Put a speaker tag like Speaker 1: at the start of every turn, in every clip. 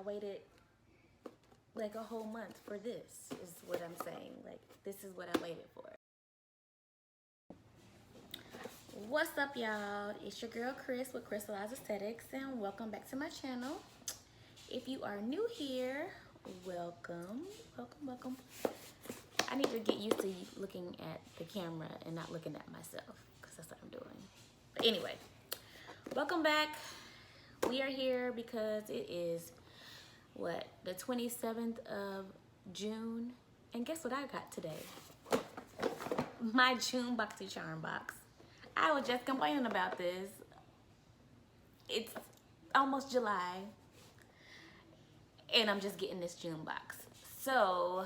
Speaker 1: I waited like a whole month for this, is what I'm saying. Like, this is what I waited for. What's up, y'all? It's your girl Chris with Crystallized Aesthetics, and welcome back to my channel. If you are new here, welcome. I need to get used to looking at the camera and not looking at myself, because that's what I'm doing. But anyway, welcome back. We are here because it is, what, the 27th of June. And guess what I got today? My June BoxyCharm box. I was just complaining about this. It's almost July, and I'm just getting this June box. So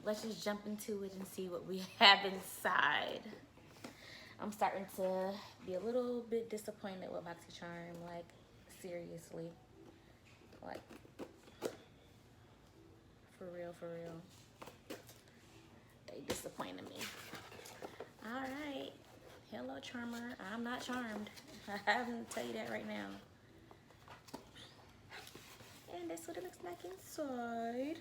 Speaker 1: let's just jump into it and see what we have inside. I'm starting to be a little bit disappointed with BoxyCharm, like seriously, like for real. They disappointed me. All right, hello charmer, I'm not charmed. I have to tell you that right now. And that's what it looks like inside.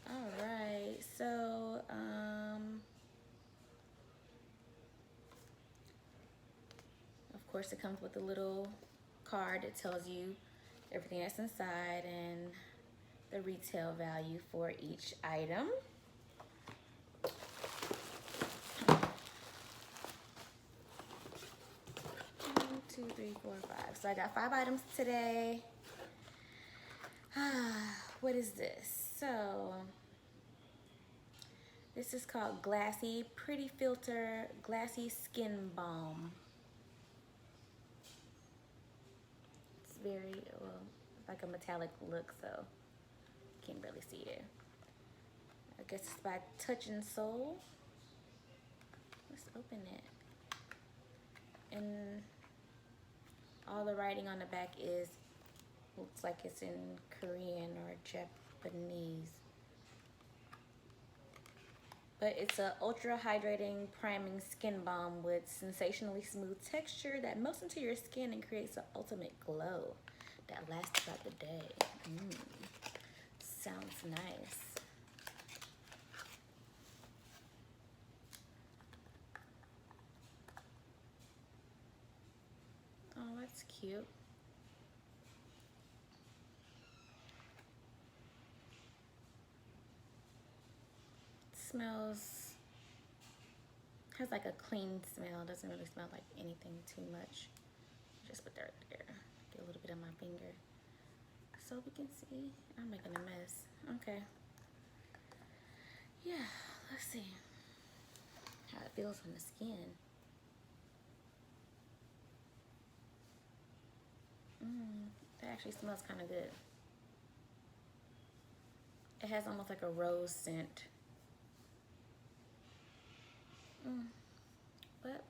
Speaker 1: All right, so of course it comes with a little card that tells you everything that's inside and the retail value for each item. 2, 3, 4, 5. So I got 5 items today. What is this? So this is called Glassy Pretty Filter Glassy Skin Balm. It's very, well, like a metallic look, so you can't really see it. I guess it's by Touch and Soul. Let's open it. And all the writing on the back is, looks like it's in Korean or Japanese. But it's a ultra hydrating priming skin balm with sensationally smooth texture that melts into your skin and creates an ultimate glow that lasts throughout the day. Sounds nice. Oh, that's cute. Smells, has like a clean smell. Doesn't really smell like anything too much. Just put that right there. Get a little bit on my finger so we can see. I'm making a mess. Okay. Yeah, let's see how it feels on the skin. That actually smells kind of good. It has almost like a rose scent. But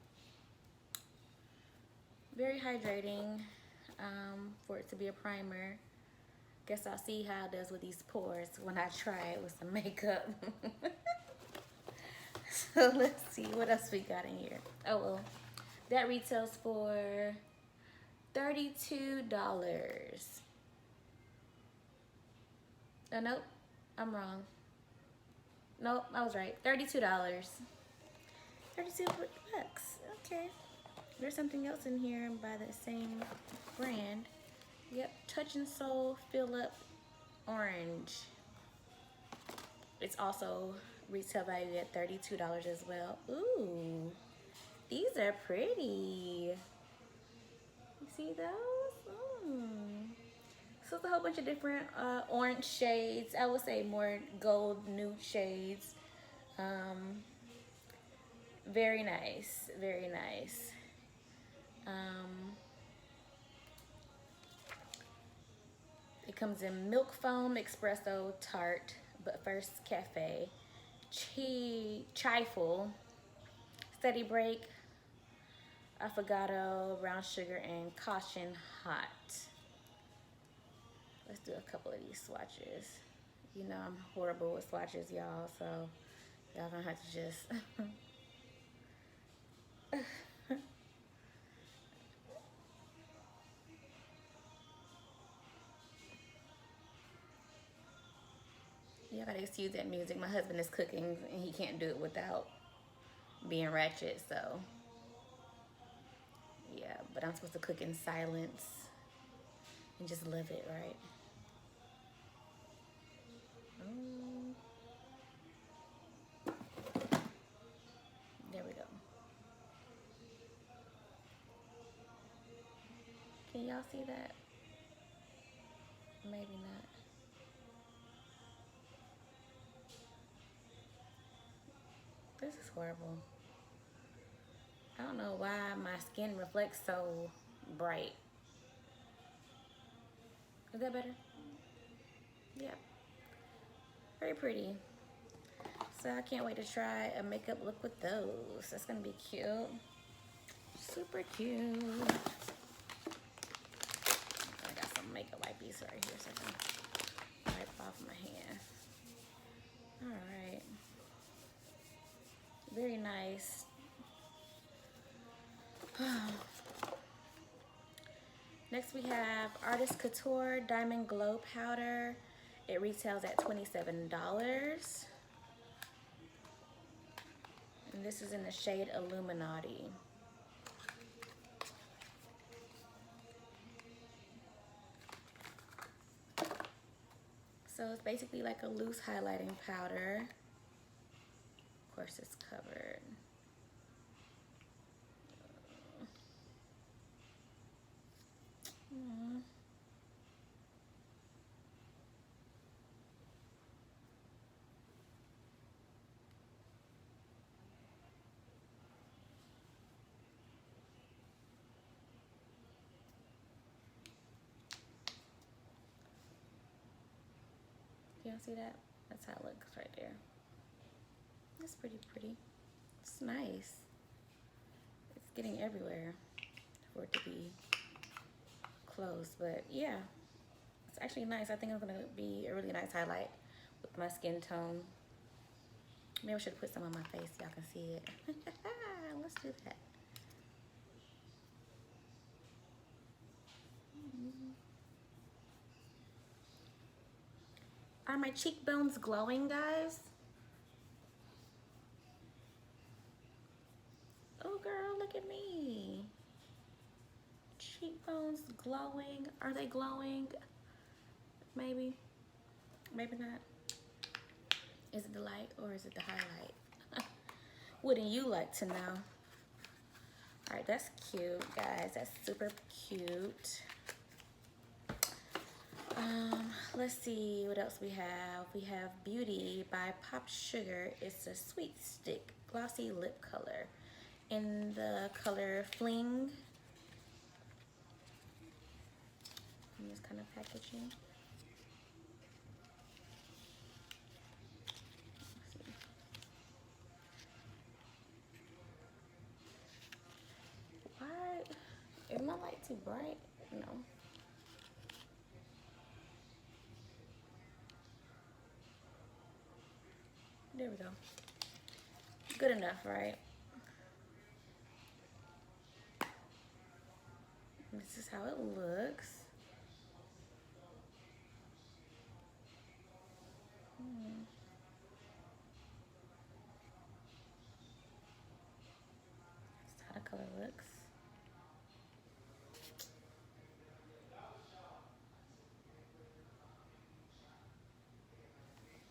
Speaker 1: very hydrating for it to be a primer. Guess I'll see how it does with these pores when I try it with some makeup. So let's see what else we got in here. Oh well, that retails for $32. Oh nope, I'm wrong. Nope, I was right. $32. 32 bucks. Okay. There's something else in here by the same brand. Yep, Touch and Soul Fill Up Orange. It's also retail valued at $32 as well. Ooh, these are pretty. You see those? So it's a whole bunch of different orange shades. I would say more gold nude shades. Very nice, very nice. It comes in milk foam, espresso, tart, but first cafe, trifle, steady break, affogato, brown sugar, and caution hot. Let's do a couple of these swatches. You know I'm horrible with swatches, y'all, so y'all gonna have to just excuse that music. My husband is cooking and he can't do it without being ratchet, so yeah, but I'm supposed to cook in silence and just love it, right? There we go. Can y'all see that? Maybe not. This is horrible. I don't know why my skin reflects so bright. Is that better? Yeah. Very pretty. So I can't wait to try a makeup look with those. That's gonna be cute. Super cute. I got some makeup wipes right here so I can wipe off my hand. All right. Very nice. Next we have Artist Couture Diamond Glow Powder. It retails at $27. And this is in the shade Illuminati. So it's basically like a loose highlighting powder. Of course it's covered. Y'all see that? That's how it looks right there. It's pretty pretty. It's nice. It's getting everywhere for it to be close, but yeah, it's actually nice. I think it's gonna be a really nice highlight with my skin tone. Maybe I should put some on my face so y'all can see it. Let's do that. Are my cheekbones glowing, guys? Oh girl, look at me. Cheekbones glowing. Are they glowing? Maybe. Maybe not. Is it the light or is it the highlight? Wouldn't you like to know? All right, that's cute, guys. That's super cute. Let's see what else we have. We have Beauty by Pop Sugar. It's a sweet stick glossy lip color in the color Fling. In this kind of packaging. Why is my light too bright? No. There we go. Good enough, right? This is how it looks. That's how the color looks.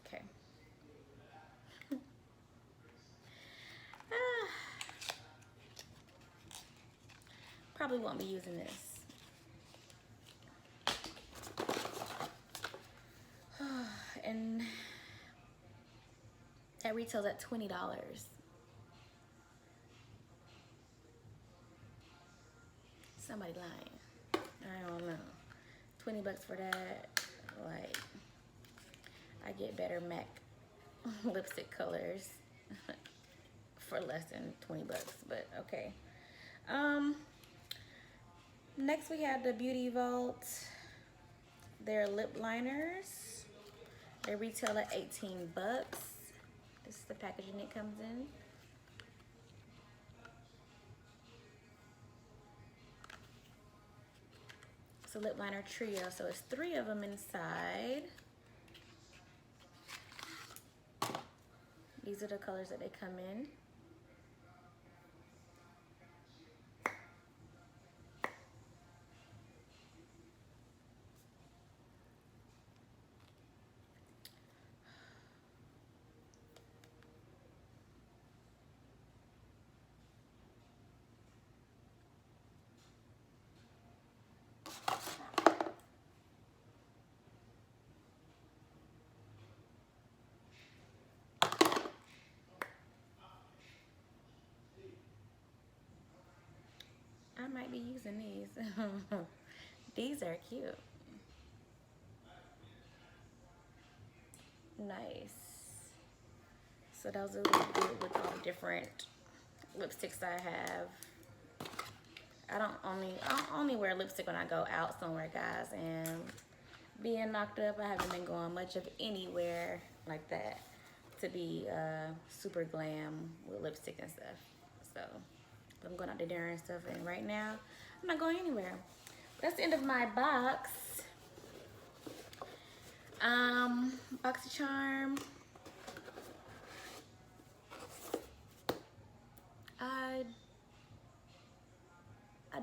Speaker 1: Okay. Probably won't be using this. And that retails at $20. Somebody lying. I don't know. 20 bucks for that. Like, I get better MAC lipstick colors for less than 20 bucks, but okay. Next we have the Beauty Vault. They're lip liners. They retail at 18 bucks. This is the packaging it comes in. It's a lip liner trio, so it's 3 of them inside. These are the colors that they come in. I might be using these. These are cute. Nice. So those are really good with all the different lipsticks I have. I don't only wear lipstick when I go out somewhere, guys, and being knocked up, I haven't been going much of anywhere like that to be super glam with lipstick and stuff. So I'm going out to dinner and stuff, and right now I'm not going anywhere. That's the end of my box. BoxyCharm. I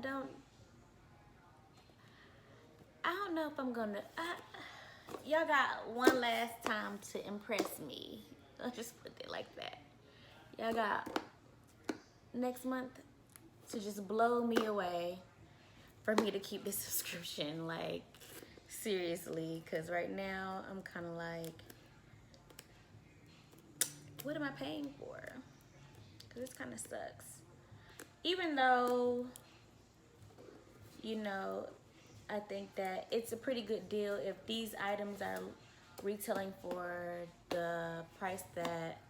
Speaker 1: don't know if I'm gonna. Y'all got one last time to impress me. Let's just put it like that. Y'all got next month to just blow me away for me to keep this subscription. Like, seriously, because right now I'm kind of like, what am I paying for? Because this kind of sucks. Even though, you know, I think that it's a pretty good deal if these items are retailing for the price that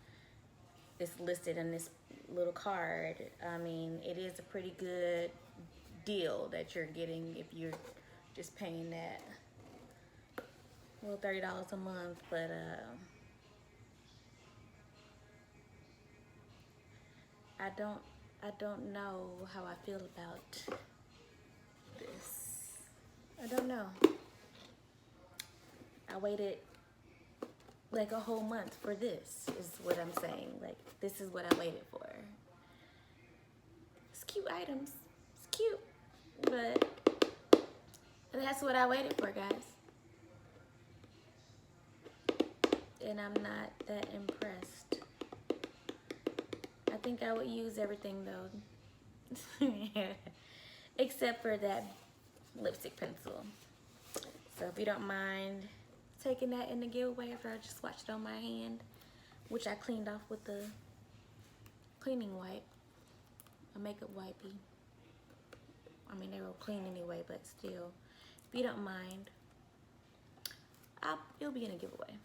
Speaker 1: is listed in this little card. I mean, it is a pretty good deal that you're getting if you're just paying that little $30 a month. But I don't know how I feel about this. I don't know. I waited like a whole month for this, is what I'm saying. Like, this is what I waited for. It's cute items. It's cute. But that's what I waited for, guys. And I'm not that impressed. I think I would use everything though. Except for that lipstick pencil. So if you don't mind taking that in the giveaway after I just swatched it on my hand, which I cleaned off with the cleaning wipe, a makeup wipey. I mean, they were clean anyway, but still, if you don't mind, it'll be in a giveaway.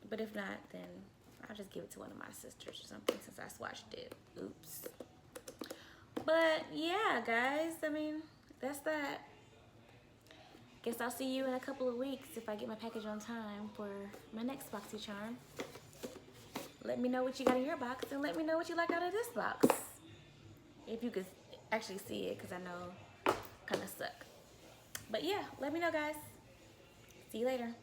Speaker 1: But if not, then I'll just give it to one of my sisters or something since I swatched it. Oops. But yeah, guys, I mean, that's that. Guess I'll see you in a couple of weeks if I get my package on time for my next BoxyCharm. Let me know what you got in your box and let me know what you like out of this box. If you could actually see it, because I know kind of suck. But yeah, let me know, guys. See you later.